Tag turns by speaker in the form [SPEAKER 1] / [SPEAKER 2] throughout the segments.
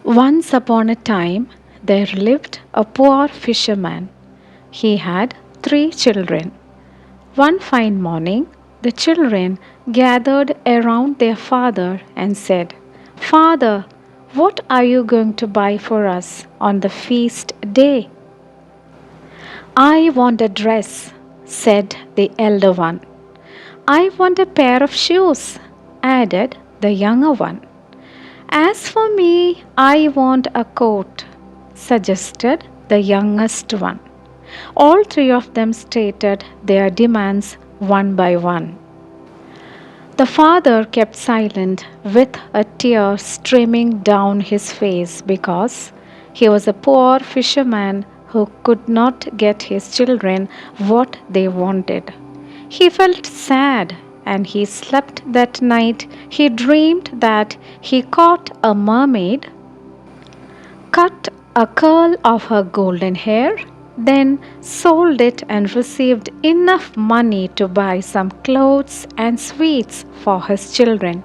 [SPEAKER 1] Once upon a time, there lived a poor fisherman. He had 3 children. One fine morning, the children gathered around their father and said, "Father, what are you going to buy for us on the feast day?" "I want a dress," said the elder one. "I want a pair of shoes," added the younger one. "As for me, I want a coat," suggested the youngest one. All three of them stated their demands one by one. The father kept silent with a tear streaming down his face because he was a poor fisherman who could not get his children what they wanted. He felt sad and he slept that night. He dreamed that he caught a mermaid, cut a curl of her golden hair, then sold it and received enough money to buy some clothes and sweets for his children.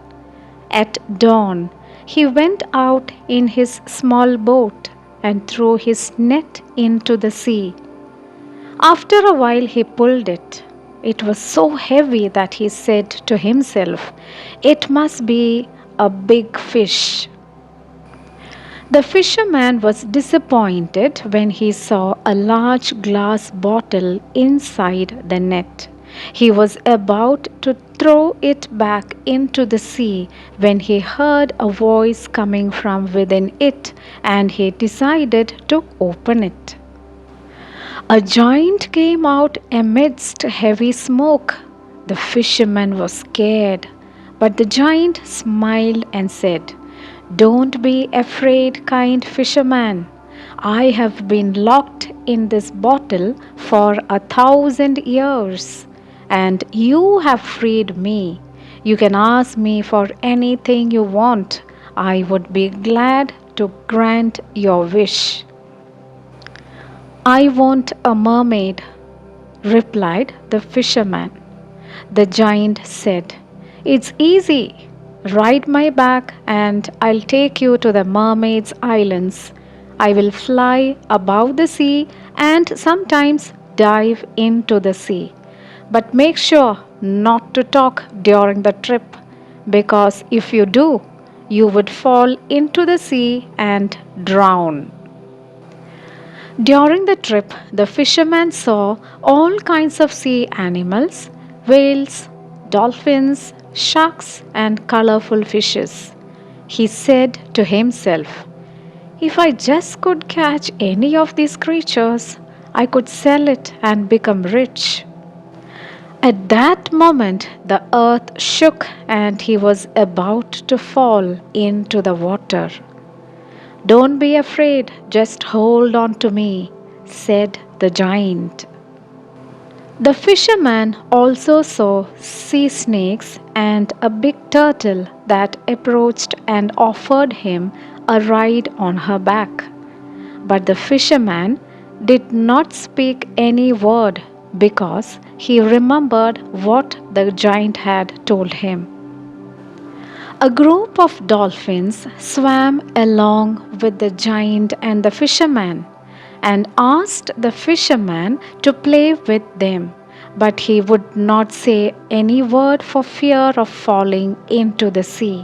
[SPEAKER 1] At dawn, he went out in his small boat and threw his net into the sea. After a while, he pulled it. It was so heavy that he said to himself, "It must be a big fish." The fisherman was disappointed when he saw a large glass bottle inside the net. He was about to throw it back into the sea when he heard a voice coming from within it and he decided to open it. A giant came out amidst heavy smoke. The fisherman was scared, but the giant smiled and said, "Don't be afraid, kind fisherman. I have been locked in this bottle for 1,000 years, and you have freed me. You can ask me for anything you want. I would be glad to grant your wish." "I want a mermaid," replied the fisherman. The giant said, "It's easy. Ride my back and I'll take you to the mermaids' islands. I will fly above the sea and sometimes dive into the sea. But make sure not to talk during the trip, because if you do, you would fall into the sea and drown." During the trip, the fisherman saw all kinds of sea animals: whales, dolphins, sharks, and colorful fishes. He said to himself, "If I just could catch any of these creatures, I could sell it and become rich." At that moment, the earth shook and he was about to fall into the water. "Don't be afraid, just hold on to me," said the giant. The fisherman also saw sea snakes and a big turtle that approached and offered him a ride on her back. But the fisherman did not speak any word because he remembered what the giant had told him. A group of dolphins swam along with the giant and the fisherman and asked the fisherman to play with them, but he would not say any word for fear of falling into the sea.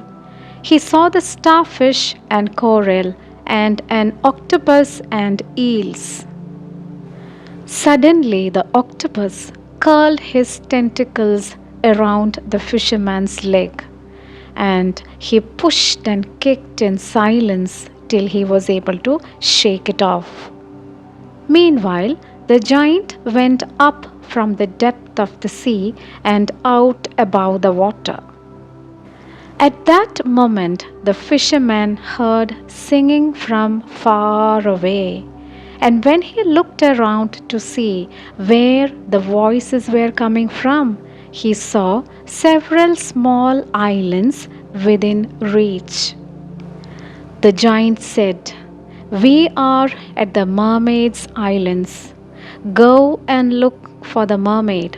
[SPEAKER 1] He saw the starfish and coral and an octopus and eels. Suddenly, the octopus curled his tentacles around the fisherman's leg, and he pushed and kicked in silence till he was able to shake it off. Meanwhile, the giant went up from the depth of the sea and out above the water. At that moment, the fisherman heard singing from far away, and when he looked around to see where the voices were coming from, he saw several small islands within reach. The giant said, "We are at the mermaids' islands. Go and look for the mermaid.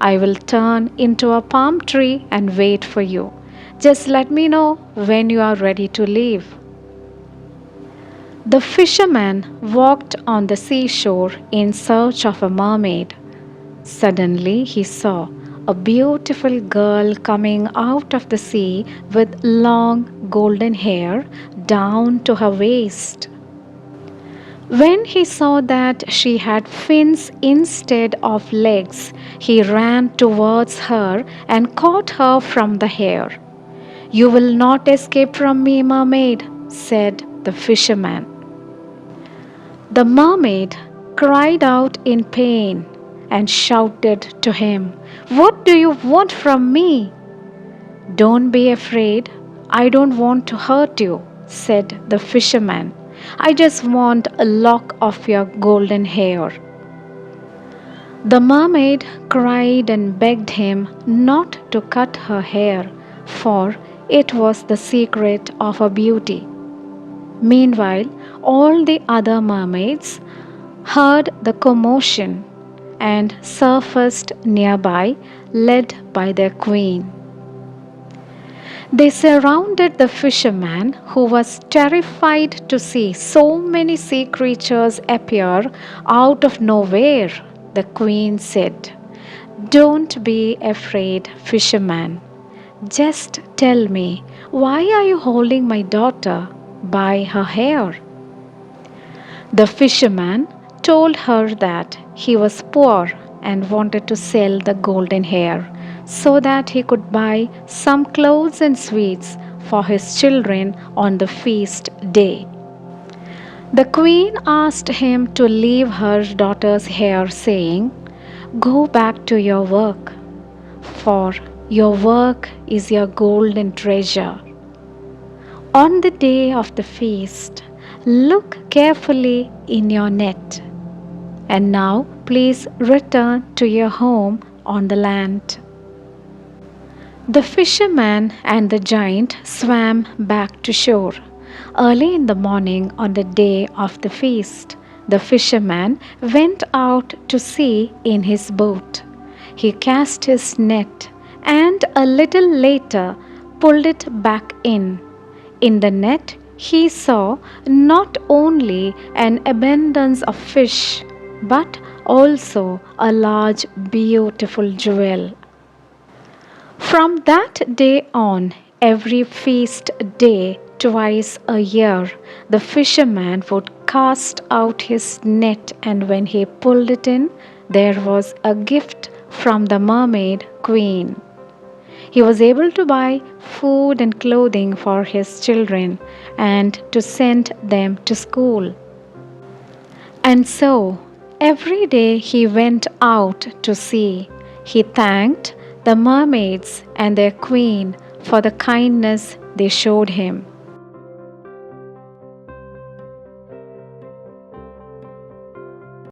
[SPEAKER 1] I will turn into a palm tree and wait for you. Just let me know when you are ready to leave." The fisherman walked on the seashore in search of a mermaid. Suddenly he saw a beautiful girl coming out of the sea with long golden hair down to her waist. When he saw that she had fins instead of legs, he ran towards her and caught her from the hair. "You will not escape from me, mermaid," said the fisherman. The mermaid cried out in pain and shouted to him, "What do you want from me?" "Don't be afraid. I don't want to hurt you," said the fisherman. "I just want a lock of your golden hair." The mermaid cried and begged him not to cut her hair, for it was the secret of her beauty. Meanwhile, all the other mermaids heard the commotion and surfaced nearby, led by their queen. They surrounded the fisherman, who was terrified to see so many sea creatures appear out of nowhere. The queen said, "Don't be afraid, fisherman. Just tell me, why are you holding my daughter by her hair?" The fisherman told her that he was poor and wanted to sell the golden hair so that he could buy some clothes and sweets for his children on the feast day. The queen asked him to leave her daughter's hair, saying, "Go back to your work, for your work is your golden treasure. On the day of the feast, look carefully in your net. And now please return to your home on the land." The fisherman and the giant swam back to shore. Early in the morning on the day of the feast, the fisherman went out to sea in his boat. He cast his net and a little later pulled it back in. In the net, he saw not only an abundance of fish, but also a large, beautiful jewel. From that day on, every feast day, twice a year, the fisherman would cast out his net, and when he pulled it in, there was a gift from the mermaid queen. He was able to buy food and clothing for his children and to send them to school. And so, every day he went out to sea. He thanked the mermaids and their queen for the kindness they showed him.